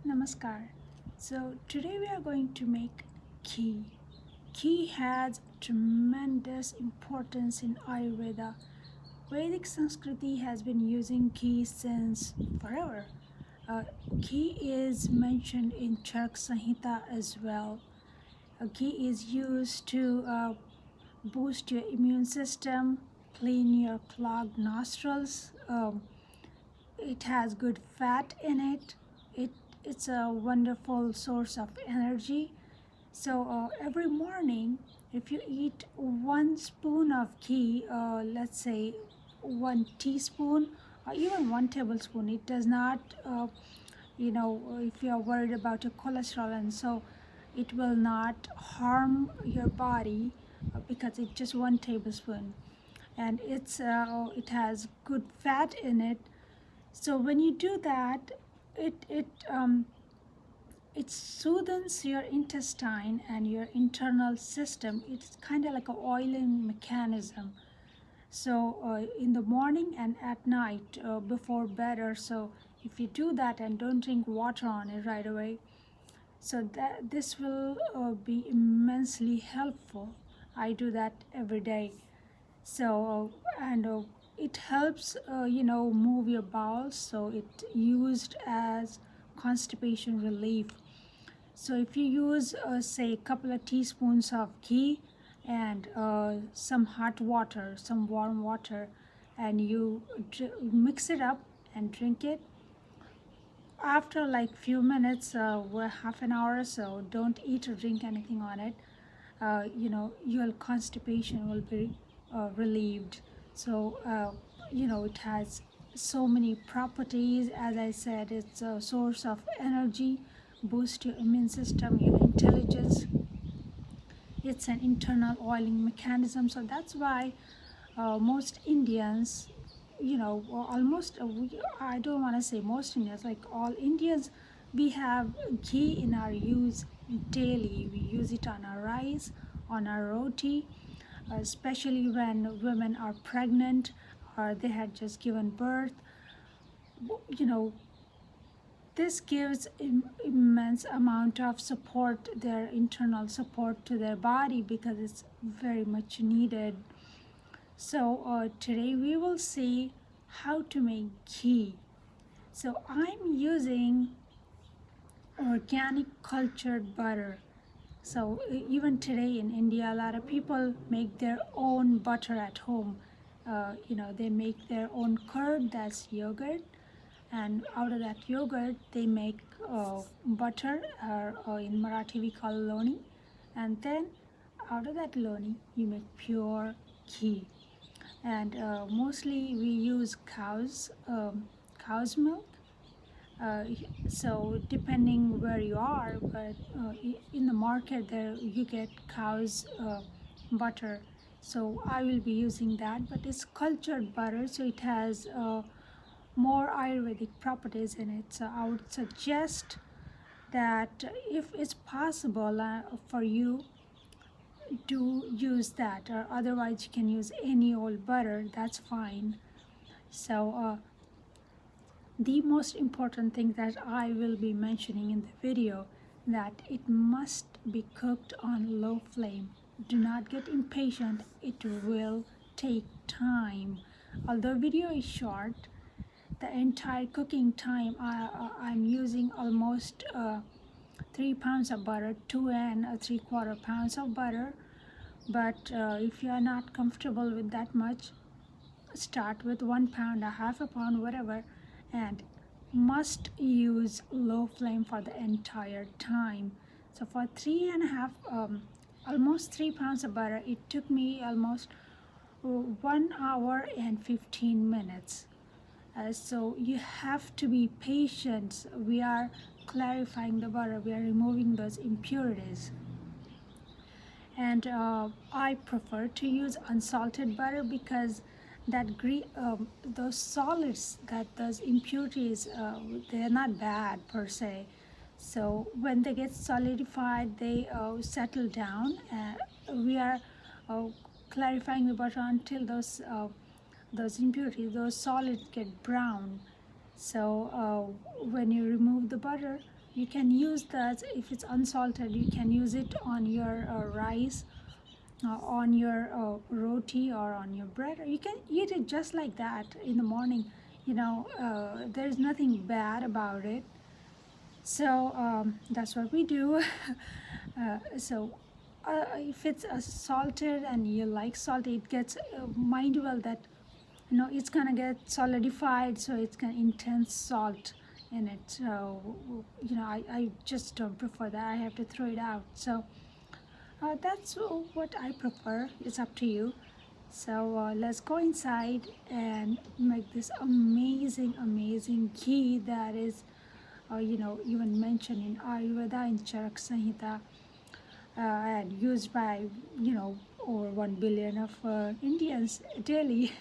Namaskar. So today we are going to make ghee. Ghee has tremendous importance in Ayurveda. Vedic Sanskriti has been using ghee since forever. Uh, Ghee is mentioned in Chark Samhita as well. Ghee is used to boost your immune system, clean your clogged nostrils. It has good fat in it. It's a wonderful source of energy. So every morning, if you eat 1 spoon of ghee, let's say 1 teaspoon or even 1 tablespoon, it does not, if you are worried about your cholesterol, and so it will not harm your body because it's just 1 tablespoon, and it has good fat in it. So when you do that, it it um, it soothes your intestine and your internal system. It's kind of like a oiling mechanism. So in the morning and at night before bed or so, if you do that and don't drink water on it right away, so that this will be immensely helpful. I do that every day. So and it helps move your bowels, so it used as constipation relief. So if you use say a couple of teaspoons of ghee and some hot water, some warm water, and you mix it up and drink it after like few minutes, half an hour or so, don't eat or drink anything on it. Your constipation will be relieved. So it has so many properties. As I said, it's a source of energy, boost your immune system, your intelligence. It's an internal oiling mechanism. So that's why most Indians, or almost, I don't want to say most Indians, like all Indians, we have ghee in our use daily. We use it on our rice, on our roti, especially when women are pregnant or they had just given birth. You know, this gives immense amount of support, their internal support to their body, because it's very much needed. So today we will see how to make ghee. So I'm using organic cultured butter. So even today in India, a lot of people make their own butter at home. They make their own curd, that's yogurt, and out of that yogurt they make butter, or in Marathi we call loni, and then out of that loni you make pure ghee. And mostly we use cow's milk. uh, so depending where you are, but in the market there you get cow's butter. So I will be using that, but it's cultured butter, so it has more Ayurvedic properties in it. So I would suggest that if it's possible for you, do use that, or otherwise you can use any old butter, that's fine. So the most important thing that I will be mentioning in the video, that it must be cooked on low flame. Do not get impatient, it will take time. Although video is short, the entire cooking time, I'm using almost 3 pounds of butter, 2 and 3/4 pounds of butter. But if you are not comfortable with that much, start with 1 pound, a half a pound, whatever, and must use low flame for the entire time. So for 3.5, almost 3 pounds of butter, it took me almost 1 hour and 15 minutes. So you have to be patient. We are clarifying the butter, we are removing those impurities. And I prefer to use unsalted butter, because those solids, those impurities, they're not bad per se. So when they get solidified, they settle down. We are clarifying the butter until those impurities, those solids get brown. So when you remove the butter, you can use that. If it's unsalted, you can use it on your rice, on your roti, or on your bread, or you can eat it just like that in the morning. There's nothing bad about it. So that's what we do. If it's salted and you like salt, it gets, mind you well that it's gonna get solidified, so it's gonna intense salt in it. So I just don't prefer that. I have to throw it out. So that's what I prefer. It's up to you. So let's go inside and make this amazing, amazing ghee that is, even mentioned in Ayurveda, in Charak Samhita, and used by, over 1 billion of Indians daily.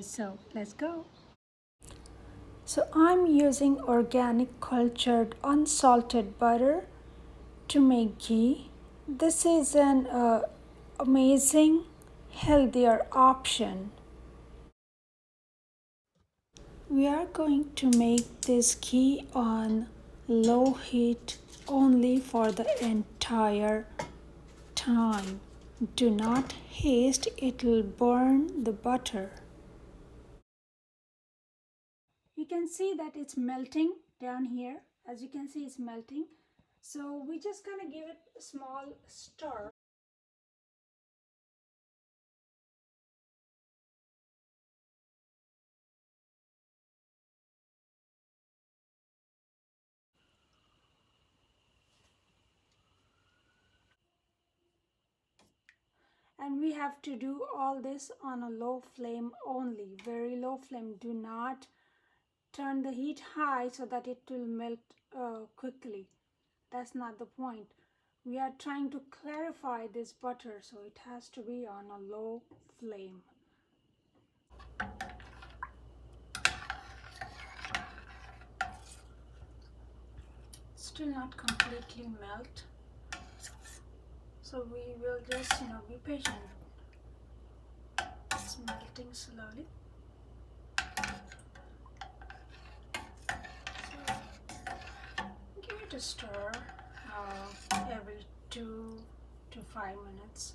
So let's go. So I'm using organic cultured unsalted butter to make ghee. This is an amazing healthier option. We are going to make this ghee on low heat only for the entire time. Do not haste, it will burn the butter. You can see that it's melting down here. As you can see, it's melting. So we're just gonna give it a small stir. And we have to do all this on a low flame only, very low flame. Do not turn the heat high so that it will melt quickly. That's not the point. We are trying to clarify this butter, so it has to be on a low flame. Still not completely melt, so we will just be patient. It's melting slowly. So give it a stir every 2 to 5 minutes.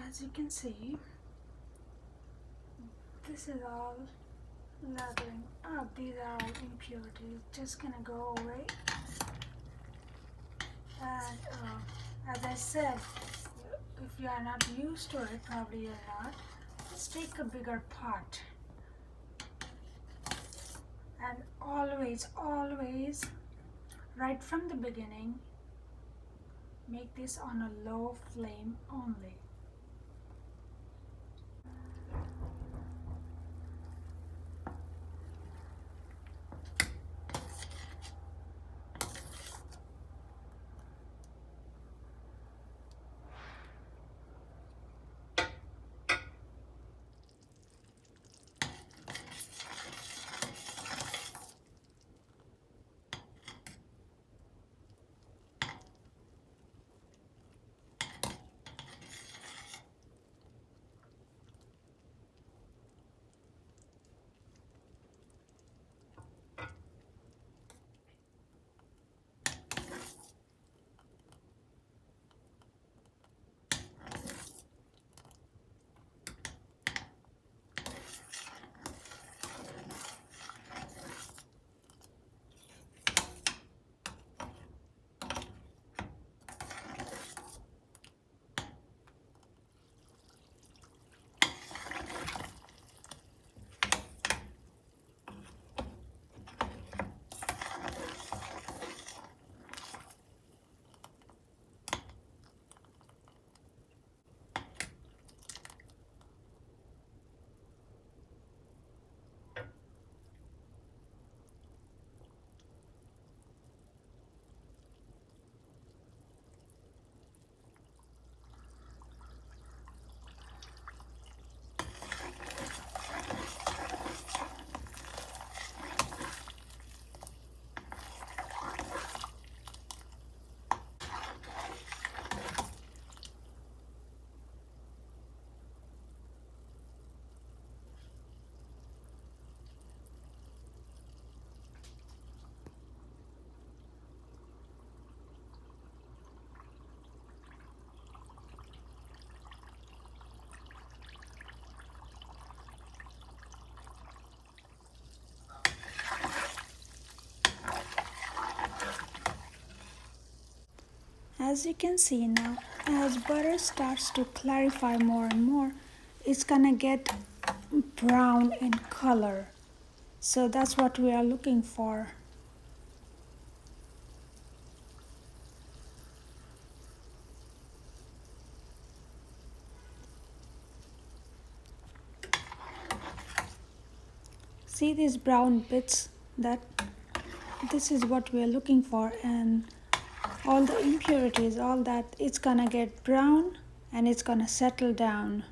As you can see, this is all lathering up. These are all impurities. Just gonna go away. And as I said, if you are not used to it, probably you're not, just take a bigger pot. And always, always, right from the beginning, make this on a low flame only. As you can see now, as butter starts to clarify more and more, it's gonna get brown in color. So that's what we are looking for. See these brown bits? This is what we are looking for, and all the impurities, all that, it's gonna get brown and it's gonna settle down.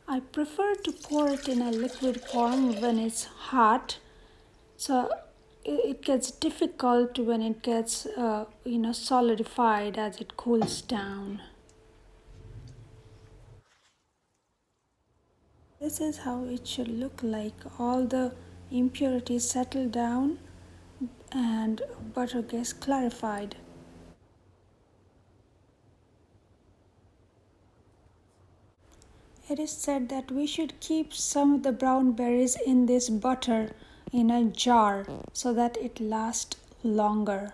I prefer to pour it in a liquid form when it's hot, so it gets difficult when it gets solidified as it cools down. This is how it should look like. All the impurities settle down and butter gets clarified. It is said that we should keep some of the brown berries in this butter in a jar so that it lasts longer.